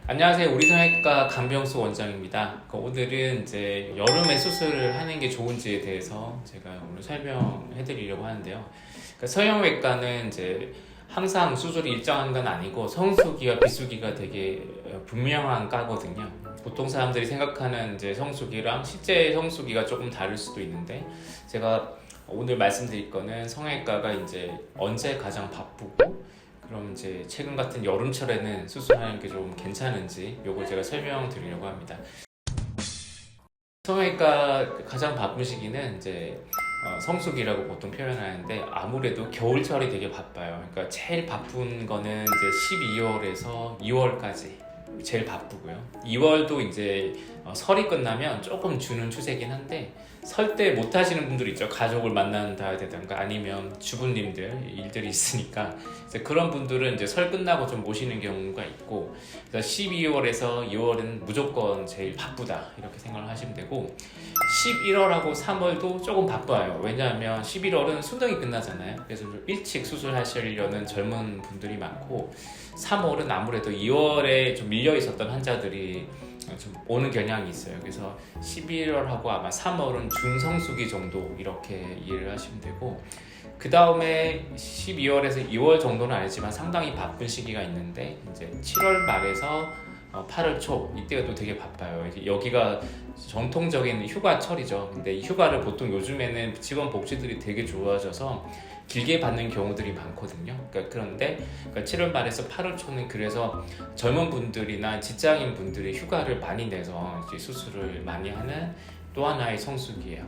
안녕하세요. 우리 성형외과 강병수 원장입니다. 오늘은 이제 여름에 수술을 하는 게 좋은지에 대해서 제가 오늘 설명해 드리려고 하는데요. 성형외과는 이제 항상 수술이 일정한 건 아니고 성수기와 비수기가 되게 분명한 과거든요. 보통 사람들이 생각하는 이제 성수기랑 실제 성수기가 조금 다를 수도 있는데, 제가 오늘 말씀드릴 거는 성형외과가 이제 언제 가장 바쁘고, 그럼 이제 최근 같은 여름철에는 수술하는 게 좀 괜찮은지 요걸 제가 설명드리려고 합니다. 성형외과 가장 바쁜 시기는 이제 성수기라고 보통 표현하는데, 아무래도 겨울철이 되게 바빠요. 그러니까 제일 바쁜 거는 이제 12월에서 2월까지 제일 바쁘고요. 2월도 이제 설이 끝나면 조금 주는 추세긴 한데, 설 때 못 하시는 분들 있죠. 가족을 만난다 되던가 아니면 주부님들 일들이 있으니까 이제 그런 분들은 이제 설 끝나고 좀 모시는 경우가 있고, 그래서 12월에서 2월은 무조건 제일 바쁘다 이렇게 생각을 하시면 되고, 11월하고 3월도 조금 바빠요. 왜냐하면 11월은 수능이 끝나잖아요. 그래서 좀 일찍 수술하시려는 젊은 분들이 많고, 3월은 아무래도 2월에 좀 밀려 있었던 환자들이 좀 오는 경향이 있어요. 그래서 11월하고 아마 3월은 중성수기 정도 이렇게 이해를 하시면 되고, 그 다음에 12월에서 2월 정도는 아니지만 상당히 바쁜 시기가 있는데, 이제 7월 말에서 8월 초 이때가 또 되게 바빠요. 여기가 전통적인 휴가철이죠. 근데 이 휴가를 보통 요즘에는 직원 복지들이 되게 좋아져서 길게 받는 경우들이 많거든요. 그런데 7월 말에서 8월 초는 그래서 젊은 분들이나 직장인 분들이 휴가를 많이 내서 이제 수술을 많이 하는 또 하나의 성수기예요.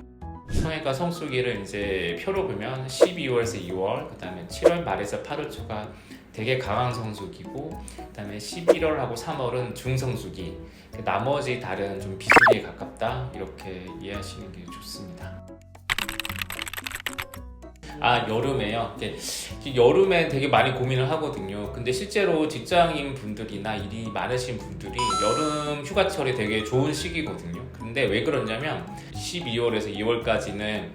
성형외과 성수기를 이제 표로 보면 12월에서 2월, 그 다음에 7월 말에서 8월 초가 되게 강한 성수기고, 그 다음에 11월하고 3월은 중성수기, 나머지 달은 좀 비수기에 가깝다 이렇게 이해하시는 게 좋습니다. 여름에요. 여름에 되게 많이 고민을 하거든요. 근데 실제로 직장인 분들이나 일이 많으신 분들이 여름 휴가철이 되게 좋은 시기거든요. 근데 왜 그러냐면 12월에서 2월까지는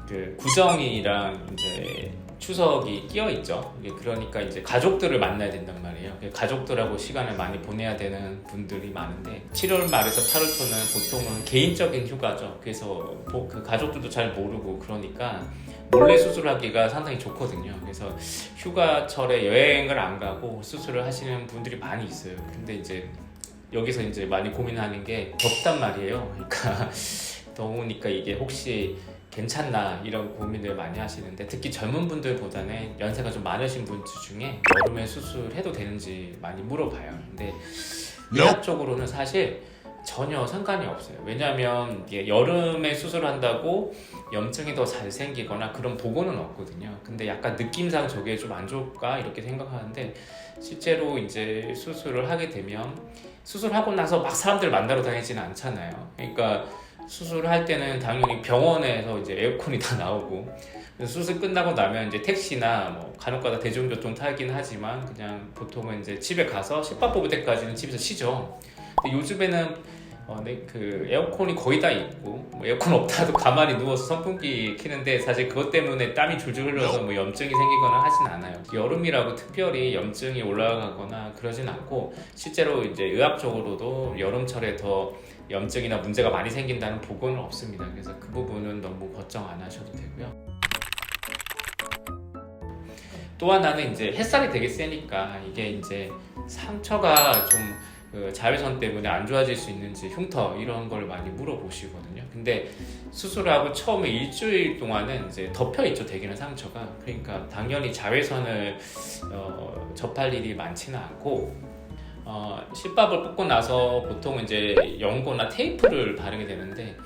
그 구정이랑 이제 추석이 끼어 있죠. 그러니까 이제 가족들을 만나야 된단 말이에요. 가족들하고 시간을 많이 보내야 되는 분들이 많은데, 7월 말에서 8월 초는 보통은 개인적인 휴가죠. 그래서 그 가족들도 잘 모르고 그러니까 몰래 수술하기가 상당히 좋거든요. 그래서 휴가철에 여행을 안 가고 수술을 하시는 분들이 많이 있어요. 근데 이제 여기서 이제 많이 고민하는 게 덥단 말이에요. 그러니까 더우니까 이게 혹시 괜찮나 이런 고민을 많이 하시는데, 특히 젊은 분들보다는 연세가 좀 많으신 분들 중에 여름에 수술해도 되는지 많이 물어봐요. 근데 의학적으로는 사실 전혀 상관이 없어요. 왜냐하면 이게 여름에 수술한다고 염증이 더 잘 생기거나 그런 보고는 없거든요. 근데 약간 느낌상 저게 좀 안 좋을까 이렇게 생각하는데, 실제로 이제 수술을 하게 되면 수술하고 나서 막 사람들 만나러 다니지는 않잖아요. 그러니까 수술할 때는 당연히 병원에서 이제 에어컨이 다 나오고, 수술 끝나고 나면 이제 택시나 뭐 간혹가다 대중교통 타긴 하지만 그냥 보통은 이제 집에 가서 식밥 뽑을 때까지는 집에서 쉬죠. 근데 요즘에는 그 에어컨이 거의 다 있고, 뭐 에어컨 없다도 가만히 누워서 선풍기 켜는데 사실 그것 때문에 땀이 줄줄 흘러서 뭐 염증이 생기거나 하진 않아요. 여름이라고 특별히 염증이 올라가거나 그러진 않고, 실제로 이제 의학적으로도 여름철에 더 염증이나 문제가 많이 생긴다는 보고는 없습니다. 그래서 그 부분은 너무 걱정 안 하셔도 되고요. 또 하나는 이제 햇살이 되게 세니까 이게 이제 상처가 좀 그 자외선 때문에 안 좋아질 수 있는지, 흉터 이런 걸 많이 물어보시거든요. 근데 수술하고 처음에 일주일 동안은 이제 덮여 있죠, 대기는 상처가. 그러니까 당연히 자외선을 접할 일이 많지는 않고, 실밥을 뽑고 나서 보통 이제 연고나 테이프를 바르게 되는데,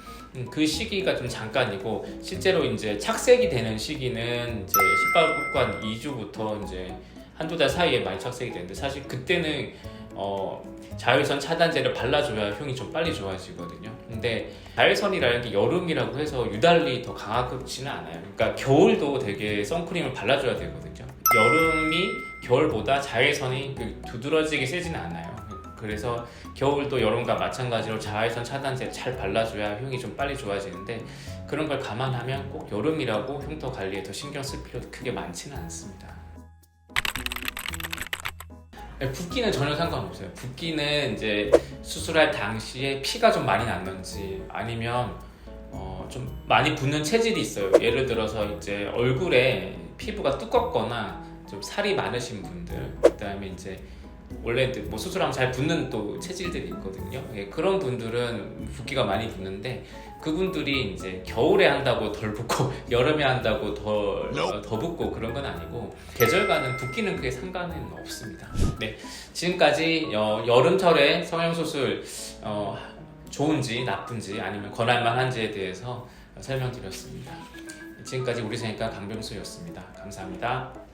그 시기가 좀 잠깐이고, 실제로 이제 착색이 되는 시기는 이제 실밥을 뽑고 한 2주부터 이제 한두 달 사이에 많이 착색이 되는데, 사실 그때는 자외선 차단제를 발라줘야 흉이 좀 빨리 좋아지거든요. 근데 자외선이라는 게 여름이라고 해서 유달리 더 강하지는 않아요. 그러니까 겨울도 되게 선크림을 발라줘야 되거든요. 여름이 겨울보다 자외선이 두드러지게 세지는 않아요. 그래서 겨울도 여름과 마찬가지로 자외선 차단제를 잘 발라줘야 흉이 좀 빨리 좋아지는데, 그런 걸 감안하면 꼭 여름이라고 흉터 관리에 더 신경 쓸 필요도 크게 많지는 않습니다. 붓기는 전혀 상관없어요. 붓기는 이제 수술할 당시에 피가 좀 많이 났는지 아니면 좀 많이 붓는 체질이 있어요. 예를 들어서 이제 얼굴에 피부가 두껍거나 좀 살이 많으신 분들, 그다음에 이제 원래 뭐 수술하면 잘 붓는 또 체질들이 있거든요. 예, 그런 분들은 붓기가 많이 붓는데 그분들이 이제 겨울에 한다고 덜 붓고 여름에 한다고 더 붓고 그런 건 아니고 계절과는 붓기는 크게 상관은 없습니다. 네, 지금까지 여름철에 성형수술 좋은지 나쁜지 아니면 권할만한지에 대해서 설명드렸습니다. 지금까지 우리 생각과 강병수였습니다. 감사합니다.